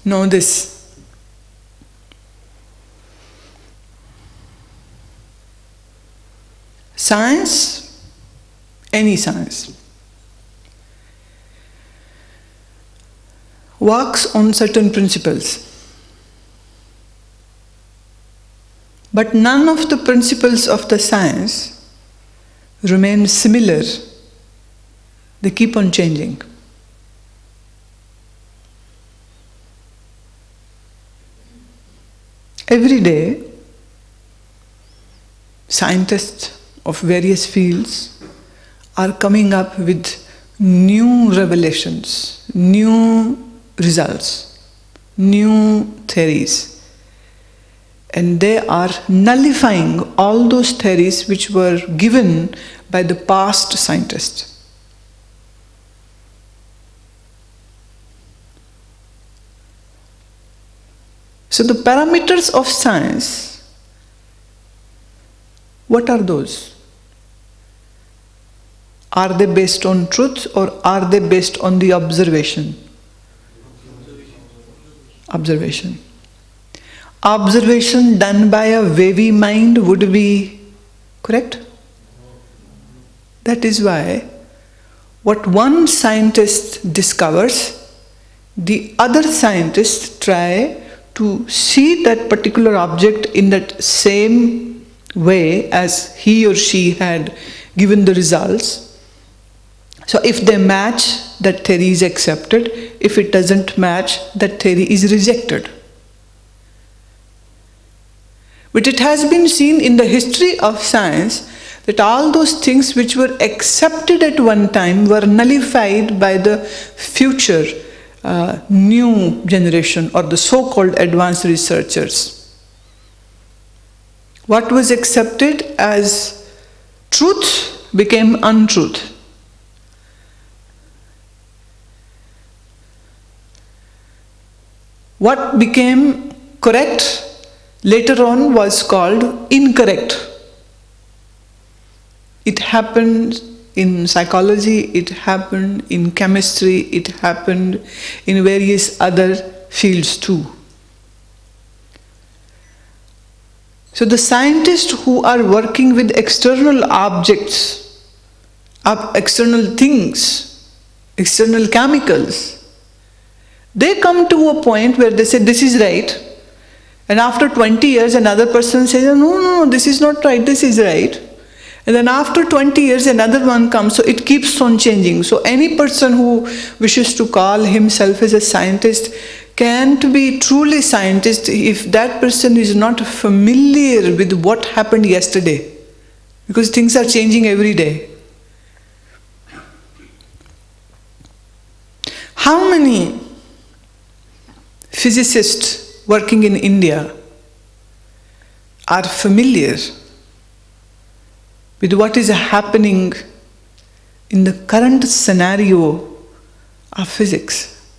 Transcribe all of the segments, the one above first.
know this. Science, any science, works on certain principles. But none of the principles of the science remain similar. They keep on changing. Every day, scientists of various fields are coming up with new revelations, new results, new theories. And they are nullifying all those theories which were given by the past scientists. So the parameters of science, what are those? Are they based on truth or are they based on the observation? Observation. Observation done by a wavy mind would be correct? That is why what one scientist discovers, the other scientists try to see that particular object in that same way as he or she had given the results. So if they match, that theory is accepted. If it doesn't match, that theory is rejected. But it has been seen in the history of science that all those things which were accepted at one time were nullified by the future new generation or the so-called advanced researchers. What was accepted as truth became untruth. What became correct later on was called incorrect. It happened in psychology, it happened in chemistry, it happened in various other fields too. So the scientists who are working with external objects, external things, external chemicals, they come to a point where they say this is right, and after 20 years another person says no, this is not right, this is right. And then after 20 years another one comes, so it keeps on changing. So any person who wishes to call himself as a scientist can't be truly scientist if that person is not familiar with what happened yesterday, because things are changing every day. How many physicists working in India are familiar with what is happening in the current scenario of physics?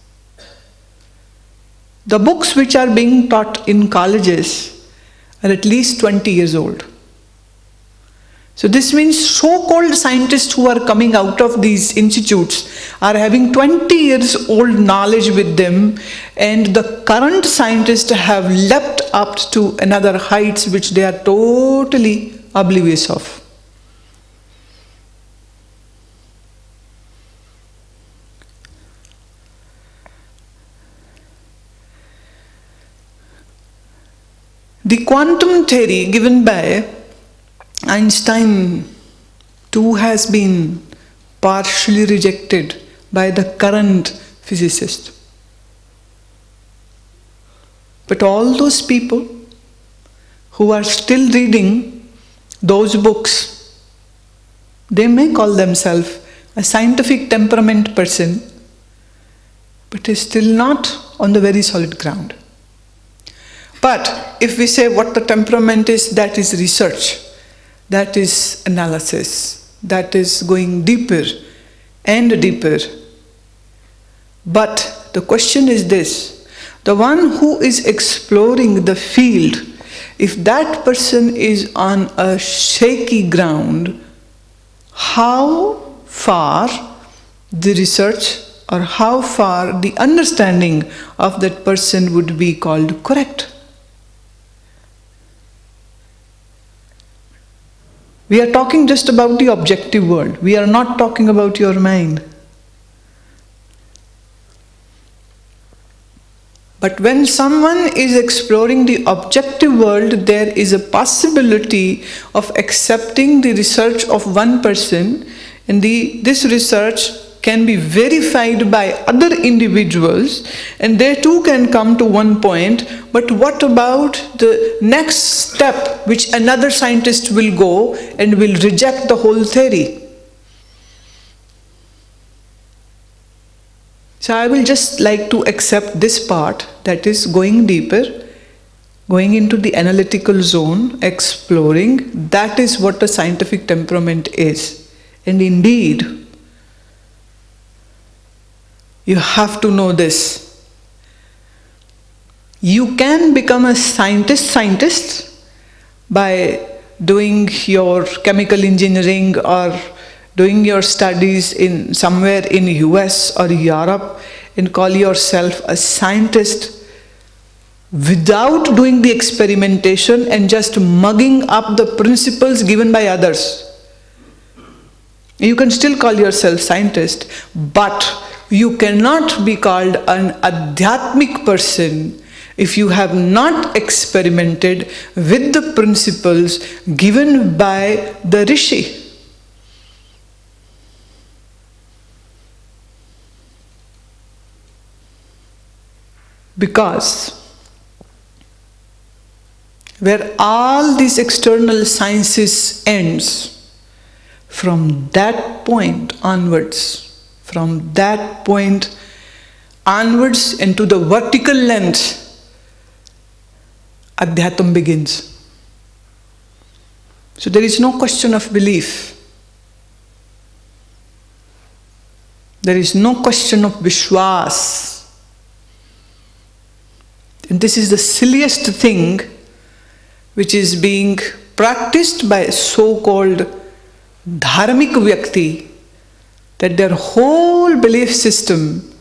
The books which are being taught in colleges are at least 20 years old. So this means so-called scientists who are coming out of these institutes are having 20 years old knowledge with them, and the current scientists have leapt up to another heights which they are totally oblivious of. The quantum theory given by Einstein too has been partially rejected by the current physicist. But all those people who are still reading those books, they may call themselves a scientific temperament person, but is still not on the very solid ground. But if we say what the temperament is, that is research, that is analysis, that is going deeper and deeper. But the question is this: the one who is exploring the field, if that person is on a shaky ground, how far the research or how far the understanding of that person would be called correct. We are talking just about the objective world. We are not talking about your mind. But when someone is exploring the objective world, there is a possibility of accepting the research of one person, and this research can be verified by other individuals, and they too can come to one point. But what about the next step, which another scientist will go and will reject the whole theory? So I will just like to accept this part, that is going deeper, going into the analytical zone, exploring. That is what a scientific temperament is. And indeed, you have to know this. You can become a scientist by doing your chemical engineering or doing your studies in somewhere in US or Europe and call yourself a scientist without doing the experimentation and just mugging up the principles given by others. You can still call yourself scientist, but you cannot be called an adhyatmic person if you have not experimented with the principles given by the Rishi. Because where all these external sciences ends, from that point onwards into the vertical length, Adhyatam begins. So there is no question of belief. There is no question of Vishwas. And this is the silliest thing which is being practiced by so-called dharmic vyakti, that their whole belief system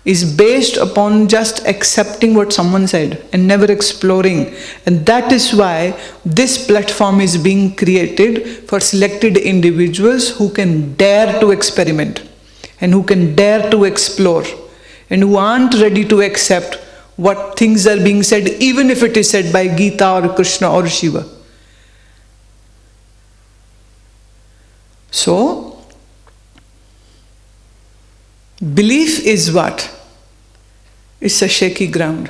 is based upon just accepting what someone said and never exploring. And that is why this platform is being created for selected individuals who can dare to experiment and who can dare to explore and who aren't ready to accept what things are being said, even if it is said by Gita or Krishna or Shiva. So, belief is what? It's a shaky ground.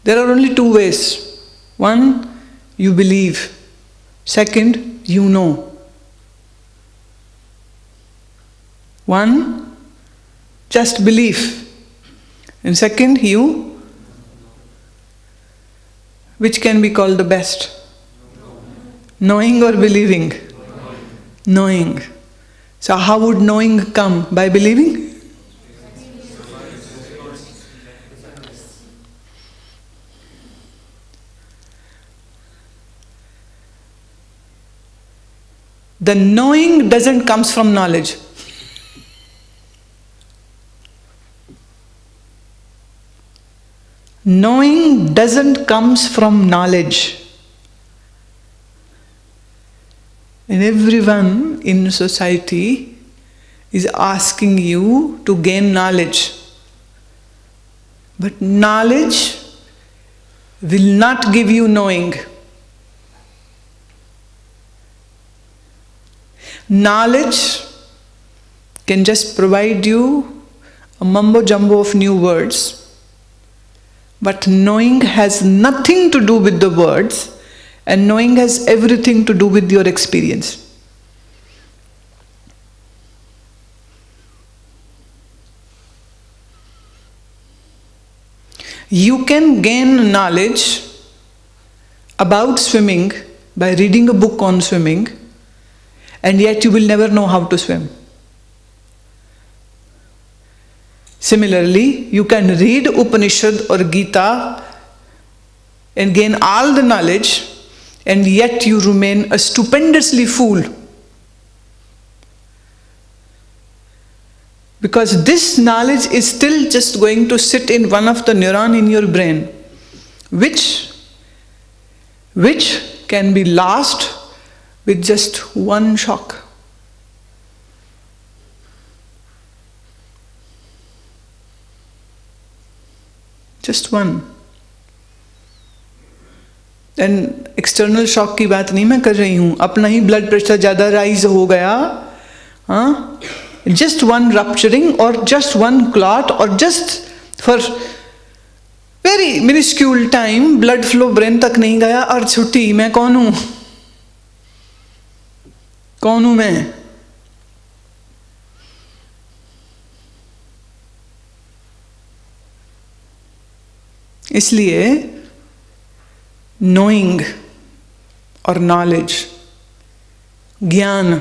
There are only two ways. One, you believe. Second, you know. One, just belief. And second, you, which can be called the best? Knowing or believing? Knowing. So how would knowing come? By believing? The knowing doesn't come from knowledge. Knowing doesn't come from knowledge. And everyone in society is asking you to gain knowledge. But knowledge will not give you knowing. Knowledge can just provide you a mumbo jumbo of new words. But knowing has nothing to do with the words, and knowing has everything to do with your experience. You can gain knowledge about swimming by reading a book on swimming, and yet you will never know how to swim. Similarly, you can read Upanishad or Gita and gain all the knowledge, and yet you remain a stupendously fool. Because this knowledge is still just going to sit in one of the neuron in your brain, which can be lost with just one shock. Just one. And external shock की बात नहीं मैं कर रही हूँ, अपना ही blood pressure ज़्यादा rise हो गया, हाँ, जस्ट वन रप्चरिंग और जस्ट वन क्लॉट और just for very minuscule time blood flow brain तक नहीं गया और छुट्टी। मैं कौन हूँ? कौन हूँ मैं? इसलिए नोइंग और नॉलेज, ज्ञान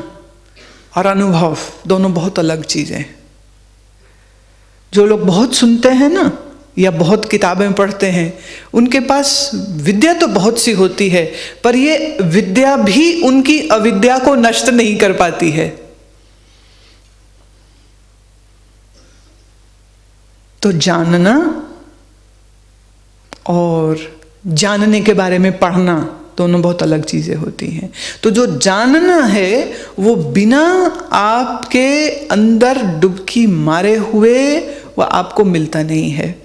और अनुभव दोनों बहुत अलग चीजें हैं। जो लोग बहुत सुनते हैं ना या बहुत किताबें पढ़ते हैं, उनके पास विद्या तो बहुत सी होती है, पर ये विद्या भी उनकी अविद्या को नष्ट नहीं कर पाती है। तो जानना और जानने के बारे में पढ़ना दोनों बहुत अलग चीजें होती हैं। तो जो जानना है वो बिना आपके अंदर डुबकी मारे हुए वो आपको मिलता नहीं है।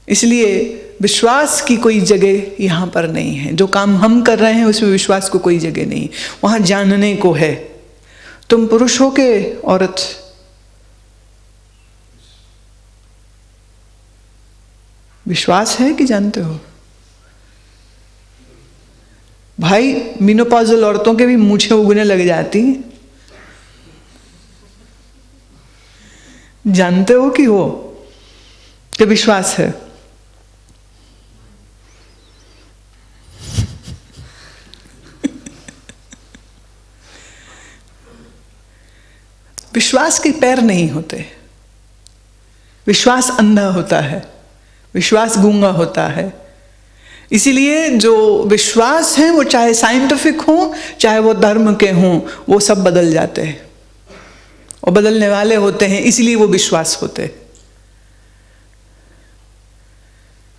इसलिए विश्वास की कोई जगह यहाँ पर नहीं है। जो काम हम कर रहे हैं उसमें विश्वास को कोई जगह नहीं, वहाँ जानने को है। तुम पुरुष हो के औरत, विश्वास है कि जानते हो? भाई मेनोपॉजल औरतों के भी मूछें उगने लग जाती, जानते हो कि हो कि विश्वास है? विश्वास के पैर नहीं होते, विश्वास अंधा होता है, विश्वास गूंगा होता है। इसीलिए जो विश्वास हैं वो चाहे साइंटिफिक हों चाहे वो धर्म के हों, वो सब बदल जाते हैं और बदलने वाले होते हैं, इसलिए वो विश्वास होते हैं।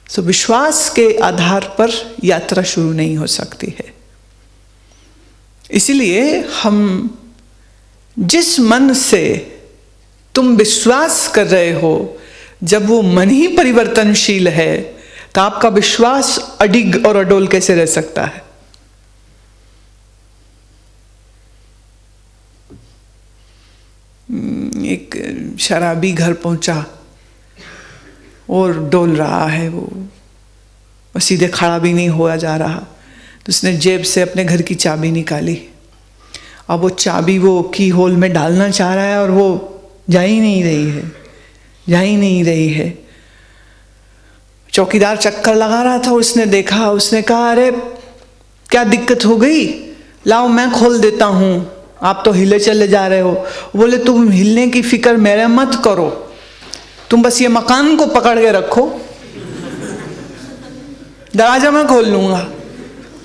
तो विश्वास के आधार पर यात्रा शुरू नहीं हो सकती है। इसलिए हम जिस मन से तुम विश्वास कर रहे हो, जब वो मन ही परिवर्तनशील है तो आपका विश्वास अडिग और अडोल कैसे रह सकता है? एक शराबी घर पहुंचा और डोल रहा है, वो सीधे खड़ा भी नहीं हुआ जा रहा, तो उसने जेब से अपने घर की चाबी निकाली। अब वो चाबी वो की होल में डालना चाह रहा है और वो जा ही नहीं रही है, जा ही नहीं रही है। चौकीदार चक्कर लगा रहा था, उसने देखा, उसने कहा अरे क्या दिक्कत हो गई, लाओ मैं खोल देता हूँ, आप तो हिले चले जा रहे हो। बोले तुम हिलने की फिक्र मेरे मत करो, तुम बस ये मकान को पकड़ के रखो, दरवाजा मैं खोल लूंगा,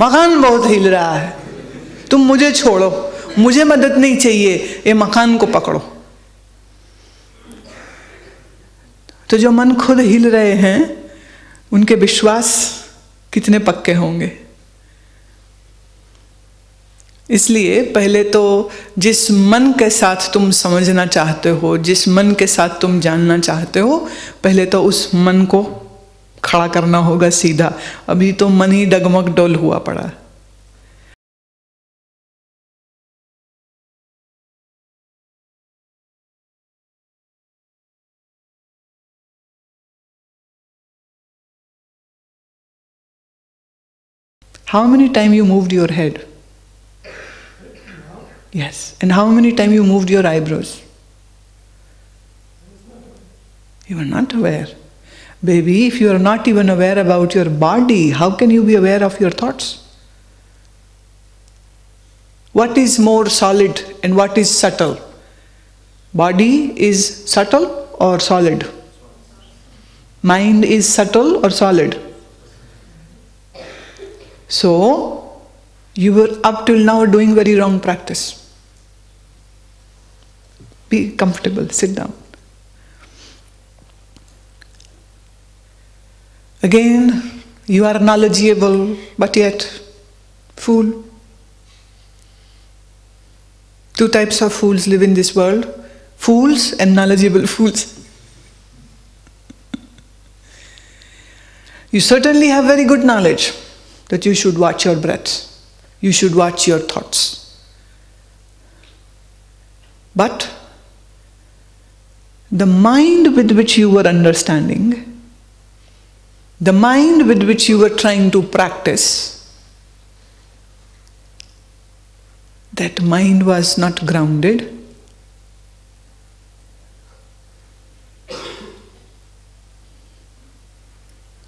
मकान बहुत हिल रहा है, तुम मुझे छोड़ो, मुझे मदद नहीं चाहिए, ये मकान को पकड़ो। तो जो मन खुद हिल रहे हैं उनके विश्वास कितने पक्के होंगे। इसलिए पहले तो जिस मन के साथ तुम समझना चाहते हो, जिस मन के साथ तुम जानना चाहते हो, पहले तो उस मन को खड़ा करना होगा सीधा। अभी तो मन ही डगमग डोल हुआ पड़ा। How many times you moved your head? Yes. And how many times you moved your eyebrows? You are not aware. Baby, if you are not even aware about your body, how can you be aware of your thoughts? What is more solid and what is subtle? Body is subtle or solid? Mind is subtle or solid? So, you were up till now doing very wrong practice. Be comfortable, sit down. Again, you are knowledgeable, but yet fool. Two types of fools live in this world: fools and knowledgeable fools. You certainly have very good knowledge that you should watch your breath, you should watch your thoughts. But the mind with which you were understanding, the mind with which you were trying to practice, that mind was not grounded.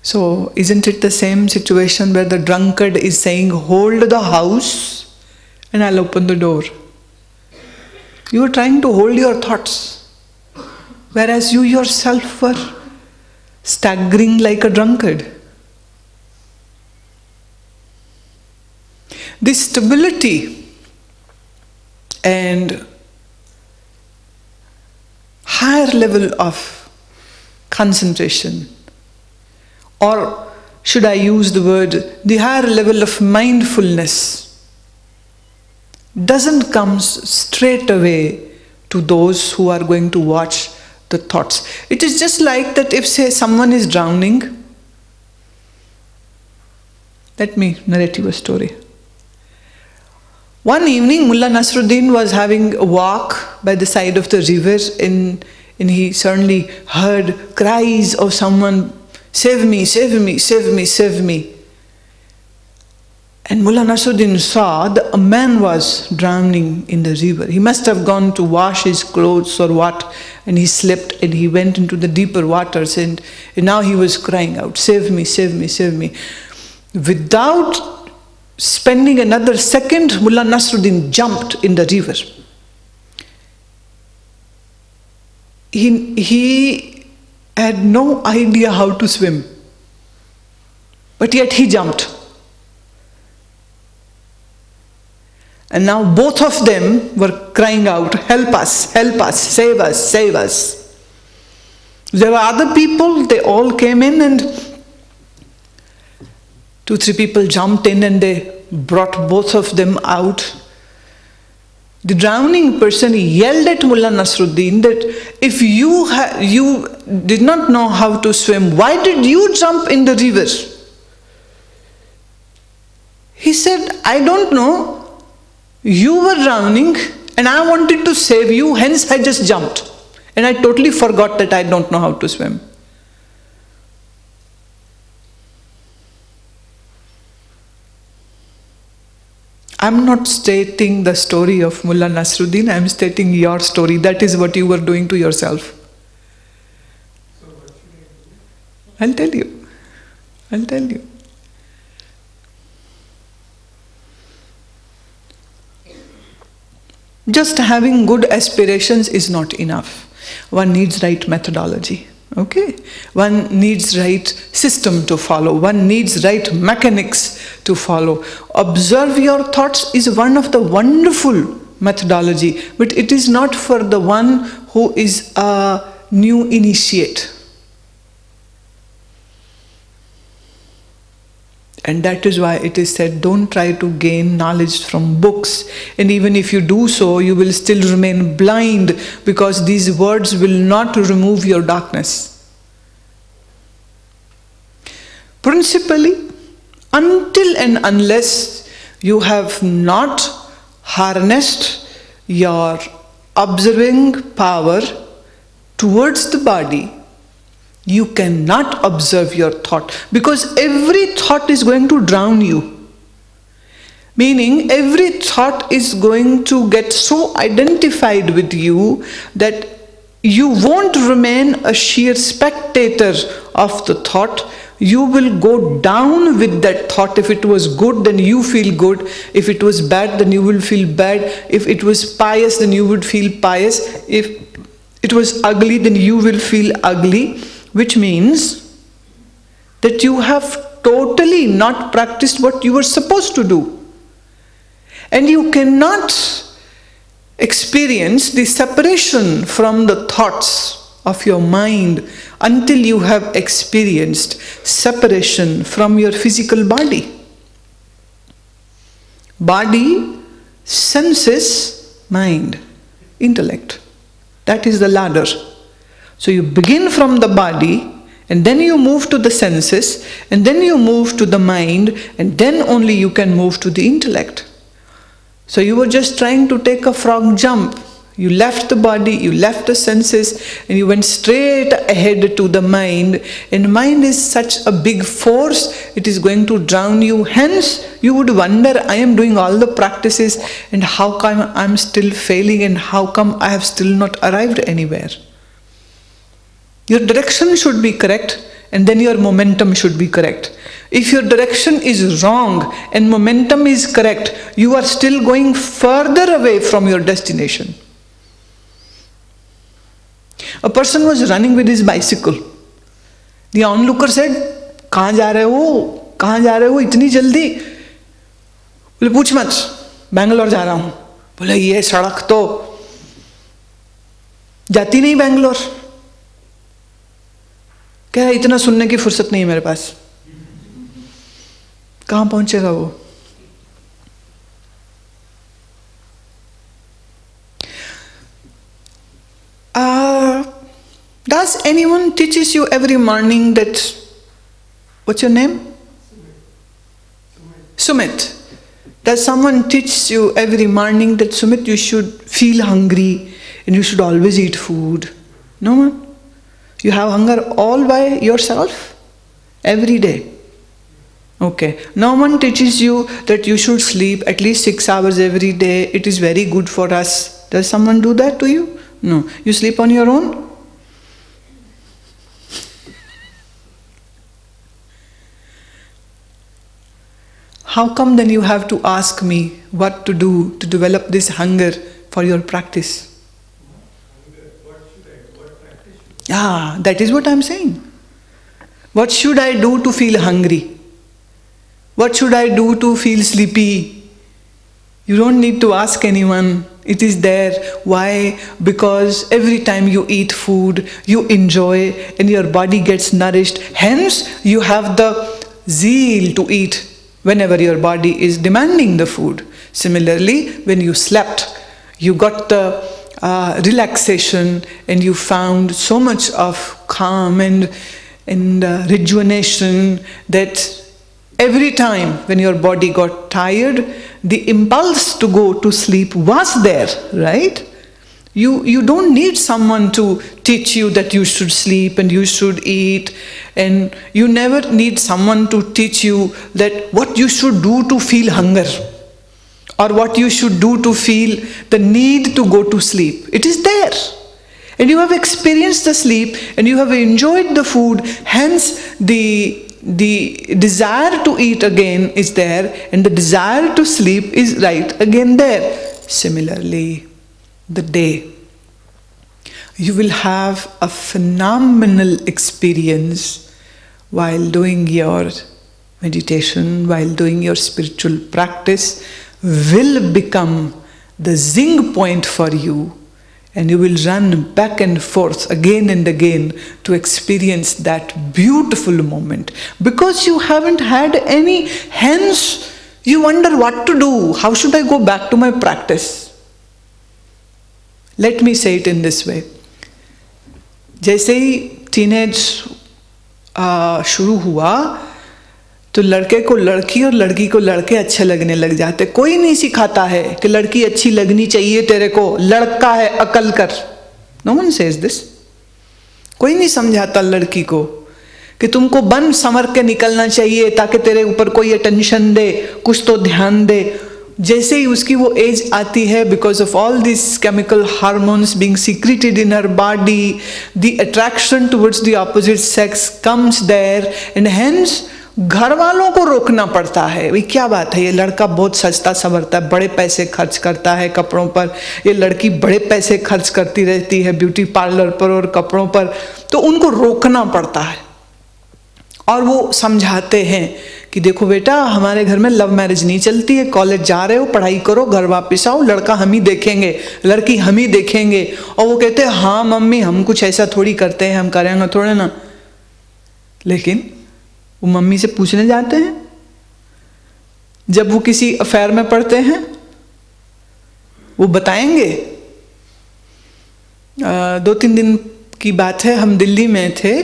So, isn't it the same situation where the drunkard is saying, hold the house and I'll open the door? You were trying to hold your thoughts, whereas you yourself were staggering like a drunkard. This stability and higher level of concentration, or should I use the word, the higher level of mindfulness, doesn't come straight away to those who are going to watch the thoughts. It is just like that if, say, someone is drowning. Let me narrate you a story. One evening, Mullah Nasruddin was having a walk by the side of the river, and he suddenly heard cries of someone, save me, save me, save me, save me. And Mullah Nasruddin saw that a man was drowning in the river. He must have gone to wash his clothes or what, and he slipped and he went into the deeper waters, and now he was crying out, save me, save me, save me. Without spending another second, Mullah Nasruddin jumped in the river. He had no idea how to swim, but yet he jumped. And now both of them were crying out, help us, save us, save us. There were other people, they all came in, and 2-3 people jumped in and they brought both of them out. The drowning person yelled at Mullah Nasruddin that if you did not know how to swim, why did you jump in the river? He said, I don't know. You were drowning and I wanted to save you, hence I just jumped. And I totally forgot that I don't know how to swim. I'm not stating the story of Mullah Nasruddin, I'm stating your story. That is what you were doing to yourself. So what should I do? I'll tell you. I'll tell you. Just having good aspirations is not enough. One needs right methodology. Okay? One needs right system to follow. One needs right mechanics to follow. Observe your thoughts is one of the wonderful methodology, but it is not for the one who is a new initiate. And that is why it is said, don't try to gain knowledge from books. And even if you do so, you will still remain blind, because these words will not remove your darkness. Principally, until and unless you have not harnessed your observing power towards the body, you cannot observe your thought, because every thought is going to drown you. Meaning, every thought is going to get so identified with you that you won't remain a sheer spectator of the thought. You will go down with that thought. If it was good, then you feel good. If it was bad, then you will feel bad. If it was pious, then you would feel pious. If it was ugly, then you will feel ugly. Which means that you have totally not practiced what you were supposed to do. And you cannot experience the separation from the thoughts of your mind until you have experienced separation from your physical body. Body, senses, mind, intellect. That is the ladder. So you begin from the body, and then you move to the senses, and then you move to the mind, and then only you can move to the intellect. So you were just trying to take a frog jump. You left the body, you left the senses, and you went straight ahead to the mind. And mind is such a big force, it is going to drown you. Hence, you would wonder, I am doing all the practices, and how come I am still failing, and how come I have still not arrived anywhere? Your direction should be correct, and then your momentum should be correct. If your direction is wrong and momentum is correct, you are still going further away from your destination. A person was running with his bicycle. The onlooker said, "कहाँ जा रहे हो? कहाँ जा रहे हो इतनी जल्दी?" बोले, "पूछ मत, बैंगलोर जा रहा हूँ." बोले, "ये सड़क तो जाती नहीं बैंगलोर." क्या इतना सुनने की फुर्सत नहीं है मेरे पास, कहाँ पहुंचेगा वो? Does anyone teaches you every morning that, what's your name? Sumit. Does someone teach you every morning that, Sumit, you should feel hungry and you should always eat food? No one? You have hunger all by yourself? Every day? Okay. No one teaches you that you should sleep at least 6 hours every day. It is very good for us. Does someone do that to you? No. You sleep on your own? How come then you have to ask me what to do to develop this hunger for your practice? Ah, that is what I am saying. What should I do to feel hungry? What should I do to feel sleepy? You don't need to ask anyone. It is there. Why? Because every time you eat food, you enjoy and your body gets nourished. Hence, you have the zeal to eat whenever your body is demanding the food. Similarly, when you slept, you got the relaxation and you found so much of calm and rejuvenation that every time when your body got tired, the impulse to go to sleep was there, right? You don't need someone to teach you that you should sleep and you should eat, and you never need someone to teach you that what you should do to feel hunger or what you should do to feel the need to go to sleep. It is there. And you have experienced the sleep and you have enjoyed the food, hence the desire to eat again is there and the desire to sleep is right again there. Similarly, the day, you will have a phenomenal experience while doing your meditation, while doing your spiritual practice, will become the zing point for you, and you will run back and forth again and again to experience that beautiful moment. Because you haven't had any, hence you wonder what to do. How should I go back to my practice? Let me say it in this way. जैसे ही teenage शुरू हुआ तो लड़के को लड़की और लड़की को लड़के अच्छे लगने लग जाते. कोई नहीं सिखाता है कि लड़की अच्छी लगनी चाहिए तेरे को, लड़का है अकल कर. No one says this. कोई नहीं समझाता लड़की को कि तुमको बन संवर के निकलना चाहिए ताकि तेरे ऊपर कोई अटेंशन दे, कुछ तो ध्यान दे. जैसे ही उसकी वो एज आती है, because of all this chemical hormones being secreted in her body, the attraction towards the opposite sex comes there, and hence घर वालों को रोकना पड़ता है. भाई क्या बात है, ये लड़का बहुत सजता संवरता है, बड़े पैसे खर्च करता है कपड़ों पर, ये लड़की बड़े पैसे खर्च करती रहती है ब्यूटी पार्लर पर और कपड़ों पर, तो उनको रोकना पड़ता है. और वो समझाते हैं कि देखो बेटा, हमारे घर में लव मैरिज नहीं चलती है, कॉलेज जा रहे हो, पढ़ाई करो, घर वापस आओ, लड़का हम ही देखेंगे, लड़की हम ही देखेंगे। और वो कहते हैं हाँ मम्मी, हम कुछ ऐसा थोड़ी करते हैं, हम करेंगे थोड़े ना। लेकिन वो मम्मी से पूछने जाते हैं, जब वो किसी अफेयर में पड़ते हैं वो बताएंगे। 2-3 दिन की बात है, हम दिल्ली में थे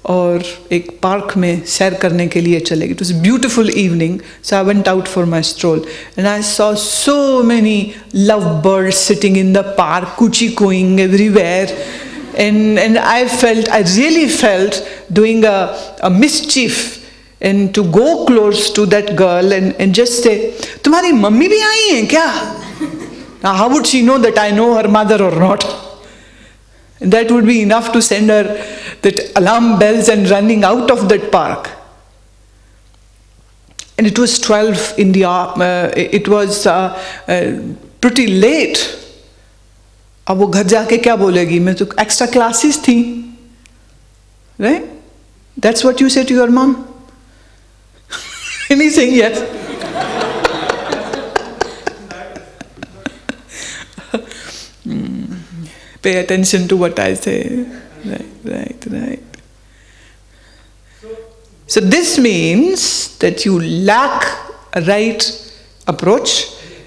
और एक पार्क में सैर करने के लिए चले गए। It was beautiful evening, so I went out for my stroll and I saw so many love birds sitting in the park, coochie cooing everywhere, and I really felt doing a mischief and to go close to that girl and just say, तुम्हारी mummy भी आई हैं क्या? Now how would she know that I know her mother or not? And that would be enough to send her that alarm bells and running out of that park. And it was 12 in the it was pretty late. अब वो घर जाके क्या बोलेगी, मैं तो extra classes थी, right? That's what you say to your mom? And he's saying yes. Pay attention to what I say. Right. So this means that you lack a right approach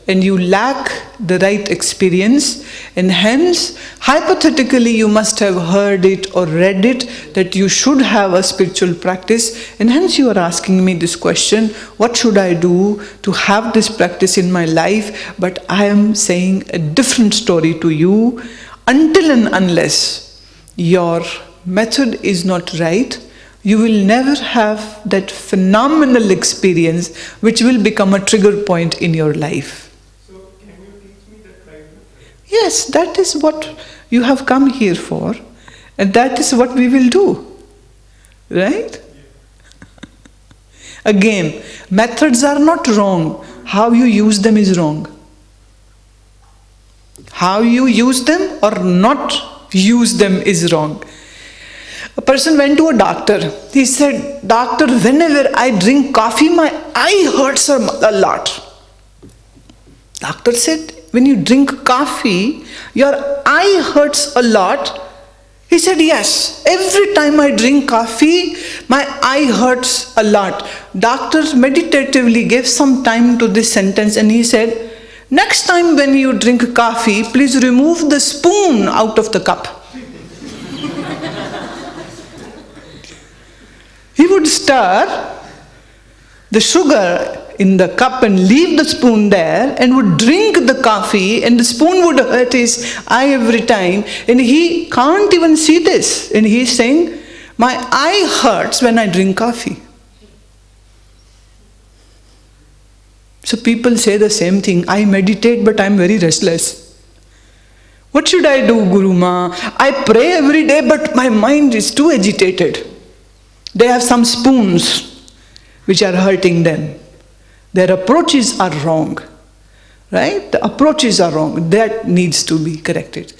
and you lack the right experience, and hence hypothetically you must have heard it or read it that you should have a spiritual practice, and hence you are asking me this question, what should I do to have this practice in my life? But I am saying a different story to you. Until and unless your method is not right, you will never have that phenomenal experience which will become a trigger point in your life. So, can you teach me that right method? Yes, that is what you have come here for, and that is what we will do. Right? Yeah. Again, methods are not wrong. How you use them is wrong. How you use them or not use them is wrong. A person went to a doctor. He said, doctor, whenever I drink coffee, my eye hurts a lot. Doctor said, when you drink coffee, your eye hurts a lot. He said, yes, every time I drink coffee, my eye hurts a lot. Doctor meditatively gave some time to this sentence and he said, next time when you drink coffee, please remove the spoon out of the cup. He would stir the sugar in the cup and leave the spoon there and would drink the coffee, and the spoon would hurt his eye every time, and he can't even see this. And he's saying, my eye hurts when I drink coffee. So people say the same thing, I meditate but I'm very restless. What should I do, Guru Ma? I pray every day but my mind is too agitated. They have some spoons which are hurting them. Their approaches are wrong. Right? The approaches are wrong. That needs to be corrected.